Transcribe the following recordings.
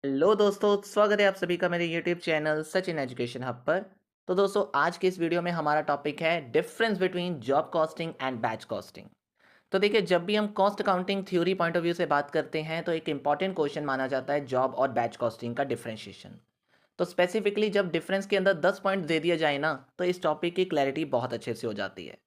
Hello दोस्तों, स्वागत है आप सभी का मेरे YouTube channel Sachin education hub पर। तो दोस्तों, आज के इस वीडियो में हमारा टॉपिक है difference between job costing and batch costing. तो देखिए, जब भी हम cost accounting theory point of view से बात करते हैं तो एक इंपॉर्टेंट क्वेश्चन माना जाता है जॉब और बैच कॉस्टिंग का डिफरेंशिएशन। तो स्पेसिफिकली जब डिफरेंस के अंदर 10 पॉइंट दे दिया जाए ना, तो इस टॉपिक की क्लैरिटी बहुत अच्छे से हो जाती है।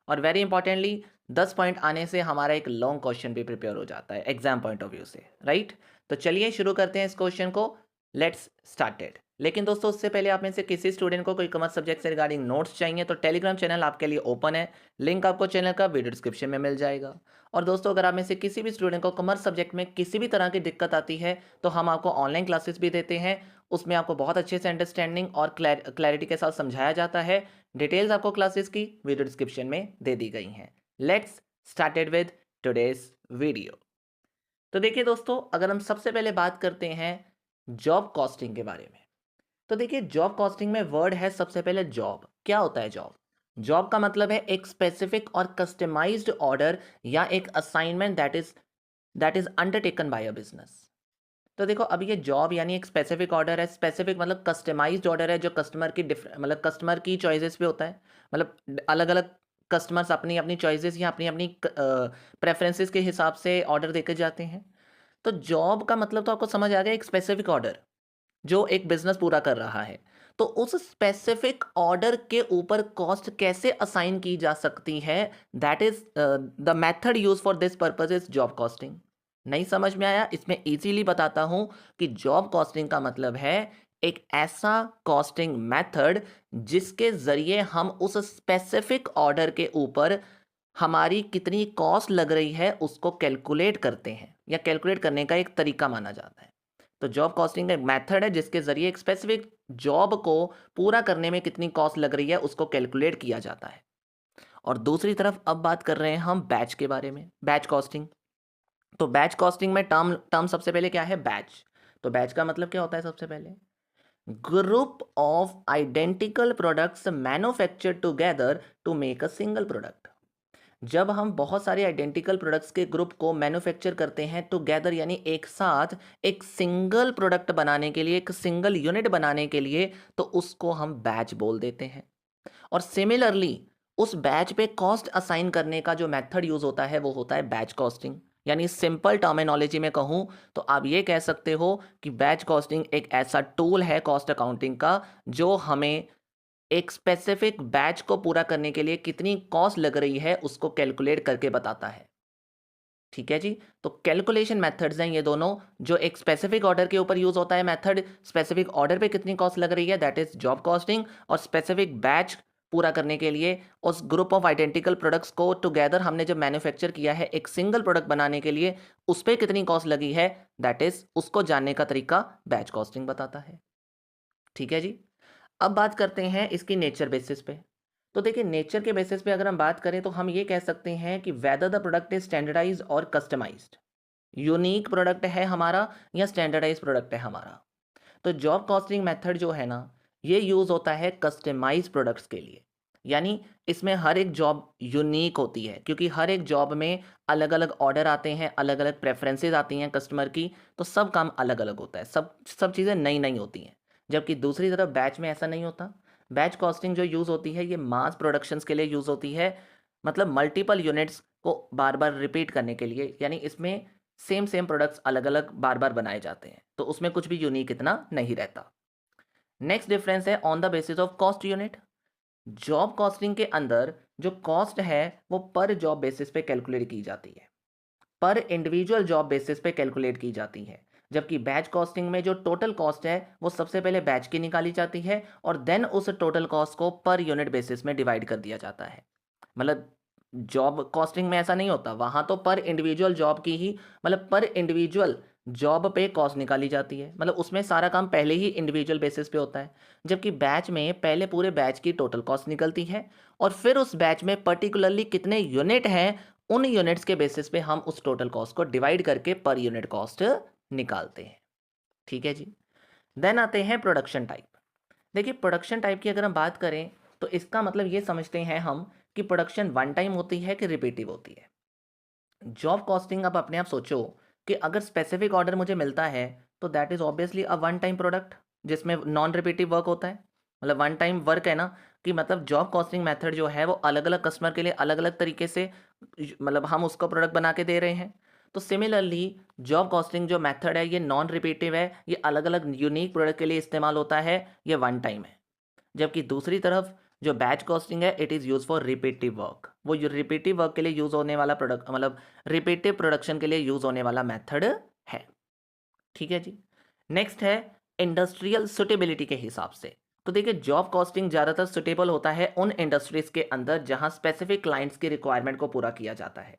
और वेरी इंपॉर्टेंटली 10 पॉइंट आने से हमारा एक लॉन्ग क्वेश्चन भी प्रिपेयर हो जाता है एग्जाम पॉइंट ऑफ व्यू से, राइट। तो चलिए शुरू करते हैं इस क्वेश्चन को। Let's started. लेकिन दोस्तों, उससे पहले आप में से किसी स्टूडेंट को कोई कॉमर्स सब्जेक्ट से रिगार्डिंग नोट्स चाहिए तो टेलीग्राम चैनल आपके लिए ओपन है। लिंक आपको चैनल का वीडियो डिस्क्रिप्शन में मिल जाएगा। और दोस्तों, अगर आप में से किसी भी स्टूडेंट को कॉमर्स सब्जेक्ट में किसी भी तरह की दिक्कत आती है तो हम आपको ऑनलाइन क्लासेस भी देते हैं। उसमें आपको बहुत अच्छे से अंडरस्टैंडिंग और क्लैरिटी के साथ समझाया जाता है। डिटेल्स आपको क्लासेस की वीडियो डिस्क्रिप्शन में दे दी गई हैं। Let's started with today's video. तो देखिए दोस्तों, अगर हम सबसे पहले बात करते हैं जॉब कॉस्टिंग के बारे में, तो देखिए जॉब कॉस्टिंग में वर्ड है सबसे पहले जॉब। क्या होता है जॉब? जॉब का मतलब है एक स्पेसिफिक और कस्टमाइज्ड ऑर्डर या एक assignment that is undertaken by a business. तो देखो, अब ये जॉब यानी एक स्पेसिफिक ऑर्डर है। स्पेसिफिक मतलब कस्टमाइज्ड ऑर्डर है जो कस्टमर की मतलब कस्टमर की चॉइसेस पे होता है। मतलब अलग अलग कस्टमर्स अपनी अपनी चॉइसेस या अपनी अपनी प्रेफरेंसेस के हिसाब से ऑर्डर देकर जाते हैं। तो जॉब का मतलब तो आपको समझ आ गया, एक स्पेसिफिक ऑर्डर जो एक बिजनेस पूरा कर रहा है। तो उस स्पेसिफिक ऑर्डर के ऊपर कॉस्ट कैसे असाइन की जा सकती है, that is the method use for this purpose is job costing. नहीं समझ में आया? इसमें इजीली बताता हूं कि जॉब कॉस्टिंग का मतलब है एक ऐसा कॉस्टिंग मेथड जिसके जरिए हम उस स्पेसिफिक ऑर्डर के ऊपर हमारी कितनी कॉस्ट लग रही है उसको कैलकुलेट करते हैं, या कैलकुलेट करने का एक तरीका माना जाता है। तो जॉब कॉस्टिंग एक मेथड है जिसके जरिए एक स्पेसिफिक जॉब को पूरा करने में कितनी कॉस्ट लग रही है उसको कैलकुलेट किया जाता है। और दूसरी तरफ अब बात कर रहे हैं हम बैच के बारे में, बैच कॉस्टिंग। तो बैच कॉस्टिंग में टर्म टर्म सबसे पहले क्या है? बैच। तो बैच का मतलब क्या होता है? सबसे पहले group of identical products manufactured together to make a single product. जब हम बहुत सारे आइडेंटिकल प्रोडक्ट्स के ग्रुप को मैन्युफैक्चर करते हैं टुगेदर, यानी एक साथ एक सिंगल प्रोडक्ट बनाने के लिए, एक सिंगल यूनिट बनाने के लिए, तो उसको हम बैच बोल देते हैं। और सिमिलरली उस बैच पे कॉस्ट असाइन करने का जो मेथड यूज होता है वो होता है बैच कॉस्टिंग। यानी सिंपल टर्मिनोलॉजी में कहूं तो आप ये कह सकते हो कि बैच कॉस्टिंग एक ऐसा टूल है कॉस्ट अकाउंटिंग का जो हमें एक स्पेसिफिक बैच को पूरा करने के लिए कितनी कॉस्ट लग रही है उसको कैलकुलेट करके बताता है। ठीक है जी। तो कैलकुलेशन मेथड्स हैं ये दोनों। जो एक स्पेसिफिक ऑर्डर के ऊपर यूज होता है मेथड, स्पेसिफिक ऑर्डर पे कितनी कॉस्ट लग रही है, दैट इज जॉब कॉस्टिंग। और स्पेसिफिक बैच पूरा करने के लिए उस ग्रुप ऑफ आइडेंटिकल प्रोडक्ट्स को टुगेदर हमने जब मैन्युफैक्चर किया है एक सिंगल प्रोडक्ट बनाने के लिए, उस पर कितनी कॉस्ट लगी है, दैट इज उसको जानने का तरीका बैच कॉस्टिंग बताता है। ठीक है जी। अब बात करते हैं इसकी नेचर बेसिस पे। तो देखिए, नेचर के बेसिस पे अगर हम बात करें तो हम ये कह सकते हैं कि whether the product is standardise और कस्टमाइज्ड, यूनिक प्रोडक्ट है हमारा या स्टैंडर्डाइज प्रोडक्ट है हमारा। तो जॉब कॉस्टिंग मेथड जो है ना, ये यूज होता है कस्टमाइज प्रोडक्ट्स के लिए। यानी इसमें हर एक जॉब यूनिक होती है क्योंकि हर एक जॉब में अलग अलग ऑर्डर आते हैं, अलग अलग प्रेफरेंसेस आती हैं कस्टमर की। तो सब काम अलग अलग होता है, सब सब चीज़ें नई नई होती हैं। जबकि दूसरी तरफ बैच में ऐसा नहीं होता। बैच कॉस्टिंग जो यूज़ होती है ये मास प्रोडक्शंस के लिए यूज़ होती है। मतलब मल्टीपल यूनिट्स को बार बार रिपीट करने के लिए, यानी इसमें सेम सेम प्रोडक्ट्स अलग अलग बार बार बनाए जाते हैं, तो उसमें कुछ भी यूनिक इतना नहीं रहता। नेक्स्ट डिफरेंस है on the basis of cost unit. Job costing के अंदर जो कॉस्ट है वो पर जॉब बेसिस पे कैलकुलेट की जाती है, पर इंडिविजुअल जॉब बेसिस पे कैलकुलेट की जाती है। जबकि बैच कॉस्टिंग में जो टोटल कॉस्ट है वो सबसे पहले बैच की निकाली जाती है और देन उस टोटल कॉस्ट को पर यूनिट बेसिस में डिवाइड कर दिया जाता है। मतलब जॉब कॉस्टिंग में ऐसा नहीं होता, वहां तो पर इंडिविजुअल जॉब की ही, मतलब पर इंडिविजुअल जॉब पे कॉस्ट निकाली जाती है। मतलब उसमें सारा काम पहले ही इंडिविजुअल बेसिस पे होता है। जबकि बैच में पहले पूरे बैच की टोटल कॉस्ट निकलती है और फिर उस बैच में पर्टिकुलरली कितने यूनिट हैं, उन यूनिट्स के बेसिस पे हम उस टोटल कॉस्ट को डिवाइड करके पर यूनिट कॉस्ट निकालते हैं। ठीक है जी। देन आते हैं प्रोडक्शन टाइप। देखिए, प्रोडक्शन टाइप की अगर हम बात करें तो इसका मतलब ये समझते हैं हम कि प्रोडक्शन वन टाइम होती है कि रिपीटिव होती है। जॉब कॉस्टिंग, अब अपने आप सोचो कि अगर स्पेसिफिक ऑर्डर मुझे मिलता है तो that is obviously a one time product जिसमें नॉन रिपीटिव वर्क होता है। मतलब वन टाइम वर्क है ना, कि मतलब जॉब कॉस्टिंग मेथड जो है वो अलग अलग कस्टमर के लिए अलग अलग तरीके से मतलब हम उसका प्रोडक्ट बना के दे रहे हैं। तो सिमिलरली जॉब कॉस्टिंग जो मेथड है ये नॉन रिपीटिव है, ये अलग अलग यूनिक प्रोडक्ट के लिए इस्तेमाल होता है, ये वन टाइम है। जबकि दूसरी तरफ जो बैच कॉस्टिंग है it is use for repetitive work, वो रिपीटिव वर्क के लिए यूज़ होने वाला प्रोडक्ट, मतलब रिपीटिव प्रोडक्शन के लिए यूज़ होने वाला मेथड है। ठीक है जी। नेक्स्ट है इंडस्ट्रियल सुटेबिलिटी के हिसाब से। तो देखिए जॉब कॉस्टिंग ज़्यादातर सुटेबल होता है उन इंडस्ट्रीज के अंदर जहां स्पेसिफिक क्लाइंट्स की रिक्वायरमेंट को पूरा किया जाता है।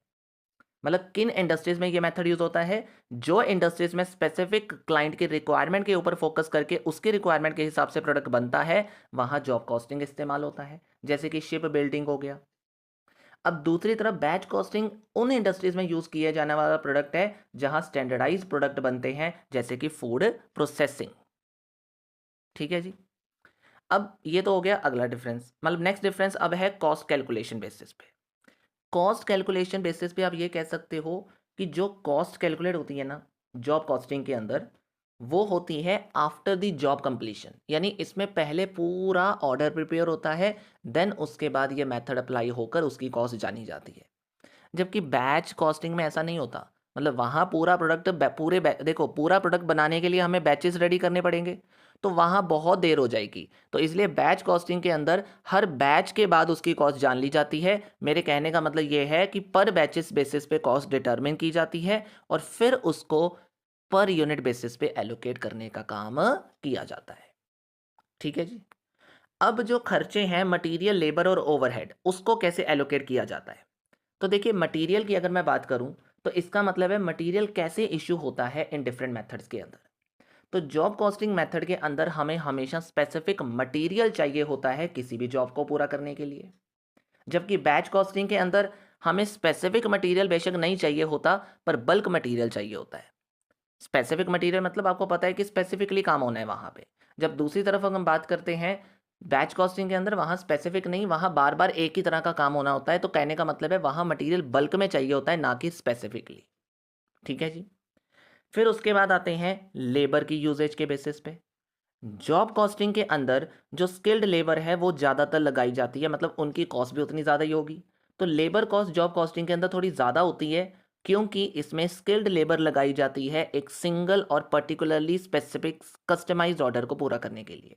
मतलब किन इंडस्ट्रीज में ये मेथड यूज होता है? जो इंडस्ट्रीज में स्पेसिफिक क्लाइंट की रिक्वायरमेंट के ऊपर फोकस करके उसकी रिक्वायरमेंट के हिसाब से प्रोडक्ट बनता है, वहां जॉब कॉस्टिंग इस्तेमाल होता है, जैसे कि शिप बिल्डिंग हो गया। अब दूसरी तरफ बैच कॉस्टिंग उन इंडस्ट्रीज में यूज किया जाने वाला प्रोडक्ट है जहां स्टैंडर्डाइज प्रोडक्ट बनते हैं, जैसे कि फूड प्रोसेसिंग। ठीक है जी। अब ये तो हो गया अगला डिफरेंस। मतलब नेक्स्ट डिफरेंस अब है कॉस्ट कैलकुलेशन बेसिस पे। कॉस्ट कैलकुलेशन बेसिस पे आप ये कह सकते हो कि जो कॉस्ट कैलकुलेट होती है ना जॉब कॉस्टिंग के अंदर, वो होती है आफ्टर द जॉब कंप्लीशन। यानी इसमें पहले पूरा ऑर्डर प्रिपेयर होता है, देन उसके बाद ये मेथड अप्लाई होकर उसकी कॉस्ट जानी जाती है। जबकि बैच कॉस्टिंग में ऐसा नहीं होता। मतलब वहाँ पूरा प्रोडक्ट देखो पूरा प्रोडक्ट बनाने के लिए हमें बैचेस रेडी करने पड़ेंगे, तो वहाँ बहुत देर हो जाएगी। तो इसलिए बैच कॉस्टिंग के अंदर हर बैच के बाद उसकी कॉस्ट जान ली जाती है। मेरे कहने का मतलब ये है कि पर बैचेस बेसिस पे कॉस्ट डिटरमिन की जाती है और फिर उसको पर यूनिट बेसिस पे एलोकेट करने का काम किया जाता है। ठीक है जी। अब जो खर्चे हैं मटेरियल, लेबर और ओवरहेड, उसको कैसे एलोकेट किया जाता है? तो देखिए मटेरियल की अगर मैं बात करूं तो इसका मतलब है मटेरियल कैसे इशू होता है इन डिफरेंट मेथड्स के अंदर। तो जॉब कॉस्टिंग मेथड के अंदर हमें हमेशा स्पेसिफिक मटेरियल चाहिए होता है किसी भी जॉब को पूरा करने के लिए। जबकि बैच कॉस्टिंग के अंदर हमें स्पेसिफिक मटेरियल बेशक नहीं चाहिए होता, पर बल्क मटेरियल चाहिए होता है। स्पेसिफिक मटेरियल मतलब आपको पता है कि स्पेसिफिकली काम होना है वहाँ पे। जब दूसरी तरफ अगर हम बात करते हैं बैच कॉस्टिंग के अंदर, वहाँ स्पेसिफिक नहीं, वहाँ बार बार एक ही तरह का काम होना होता है। तो कहने का मतलब है वहाँ मटेरियल बल्क में चाहिए होता है, ना कि स्पेसिफिकली। ठीक है जी। फिर उसके बाद आते हैं लेबर की यूजेज के बेसिस पे। जॉब कॉस्टिंग के अंदर जो स्किल्ड लेबर है वो ज़्यादातर लगाई जाती है, मतलब उनकी कॉस्ट भी उतनी ज़्यादा ही होगी। तो लेबर कॉस्ट जॉब कॉस्टिंग के अंदर थोड़ी ज़्यादा होती है, क्योंकि इसमें स्किल्ड लेबर लगाई जाती है एक सिंगल और पर्टिकुलरली स्पेसिफिक कस्टमाइज्ड ऑर्डर को पूरा करने के लिए।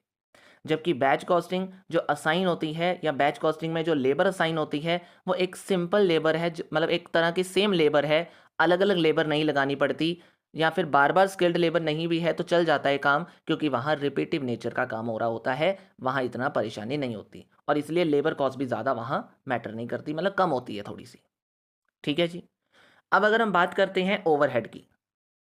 जबकि बैच कॉस्टिंग जो असाइन होती है, या बैच कॉस्टिंग में जो लेबर असाइन होती है, वो एक सिंपल लेबर है, मतलब एक तरह की सेम लेबर है, अलग अलग लेबर नहीं लगानी पड़ती। या फिर बार बार स्किल्ड लेबर नहीं भी है तो चल जाता है काम, क्योंकि वहाँ रिपीटिव नेचर का काम हो रहा होता है, वहाँ इतना परेशानी नहीं होती, और इसलिए लेबर कॉस्ट भी ज़्यादा वहाँ मैटर नहीं करती, मतलब कम होती है थोड़ी सी। ठीक है जी। अब अगर हम बात करते हैं ओवरहेड की।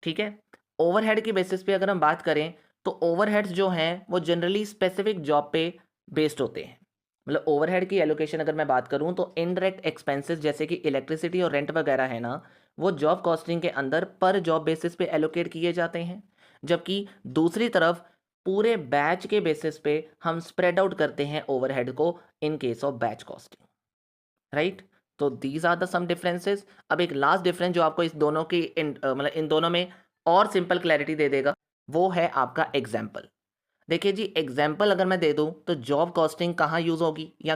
ठीक है। ओवरहेड की बेसिस पे अगर हम बात करें तो ओवरहेड्स जो हैं वो जनरली स्पेसिफिक जॉब पे बेस्ड होते हैं। मतलब ओवरहेड की एलोकेशन अगर मैं बात करूं तो इनडायरेक्ट एक्सपेंसेस जैसे कि इलेक्ट्रिसिटी और रेंट वगैरह है ना, वो जॉब कॉस्टिंग के अंदर पर जॉब बेसिस पे एलोकेट किए जाते हैं। जबकि दूसरी तरफ पूरे बैच के बेसिस पे हम स्प्रेड आउट करते हैं ओवरहेड को in case of batch costing. Right. तो these are the some differences. अब एक लास्ट डिफरेंस जो आपको इस दोनों की मतलब इन दोनों में और सिंपल क्लैरिटी दे देगा, वो है आपका एग्जाम्पल। देखिए जी, एग्जाम्पल अगर मैं दे दूं तो जॉब कॉस्टिंग कहाँ यूज़ होगी, या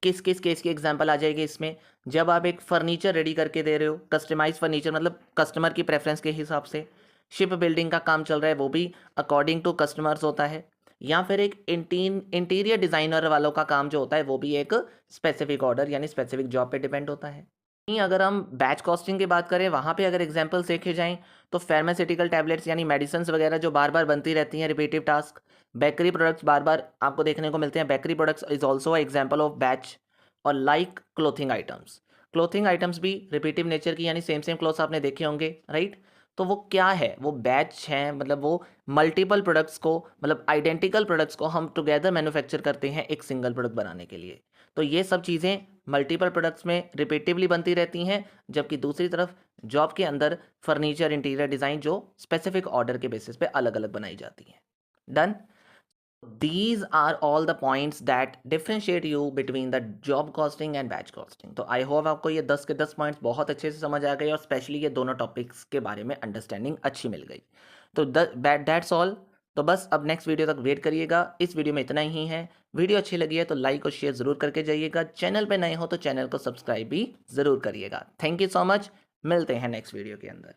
किस किस केस की एग्जाम्पल आ जाएगी इसमें? जब आप एक फर्नीचर रेडी करके दे रहे हो, कस्टमाइज फर्नीचर, मतलब कस्टमर की प्रेफरेंस के हिसाब से। शिप बिल्डिंग का काम चल रहा है, वो भी अकॉर्डिंग टू कस्टमर्स होता है। या फिर एक इंटीरियर डिज़ाइनर वालों का काम जो होता है वो भी एक स्पेसिफिक ऑर्डर यानी स्पेसिफिक जॉब पे डिपेंड होता है। नहीं, अगर हम बैच कॉस्टिंग की बात करें वहाँ पे अगर एग्जांपल्स देखे जाएं तो फार्मास्यूटिकल टैबलेट्स यानी मेडिसिन वगैरह जो बार बार बनती रहती हैं, रिपीटिव टास्क। बेकरी प्रोडक्ट्स बार बार आपको देखने को मिलते हैं, bakery products is also example of batch. और like clothing items, clothing items भी रिपीटिव नेचर की, यानी सेम सेम क्लोथ्स आपने देखे होंगे, राइट। तो वो क्या है, वो बैच हैं, मतलब वो मल्टीपल प्रोडक्ट्स को, मतलब आइडेंटिकल प्रोडक्ट्स को हम टुगेदर मैन्युफैक्चर करते हैं एक सिंगल प्रोडक्ट बनाने के लिए। तो ये सब चीज़ें मल्टीपल प्रोडक्ट्स में रिपीटिवली बनती रहती हैं। जबकि दूसरी तरफ जॉब के अंदर फर्नीचर, इंटीरियर डिज़ाइन जो स्पेसिफिक ऑर्डर के बेसिस पे अलग अलग बनाई जाती हैं। Done. These are all the points that differentiate you between the job costing and batch costing. तो आई होप आपको ये 10 के 10 पॉइंट्स बहुत अच्छे से समझ आ गए और स्पेशली ये दोनों टॉपिक्स के बारे में अंडरस्टैंडिंग अच्छी मिल गई। तो दैट्स ऑल। तो बस अब नेक्स्ट वीडियो तक वेट करिएगा। इस वीडियो में इतना ही है। वीडियो अच्छी लगी है तो लाइक और शेयर ज़रूर करके जाइएगा। चैनल पे नए हो तो चैनल को सब्सक्राइब भी ज़रूर करिएगा। Thank you so much. मिलते हैं नेक्स्ट वीडियो के अंदर।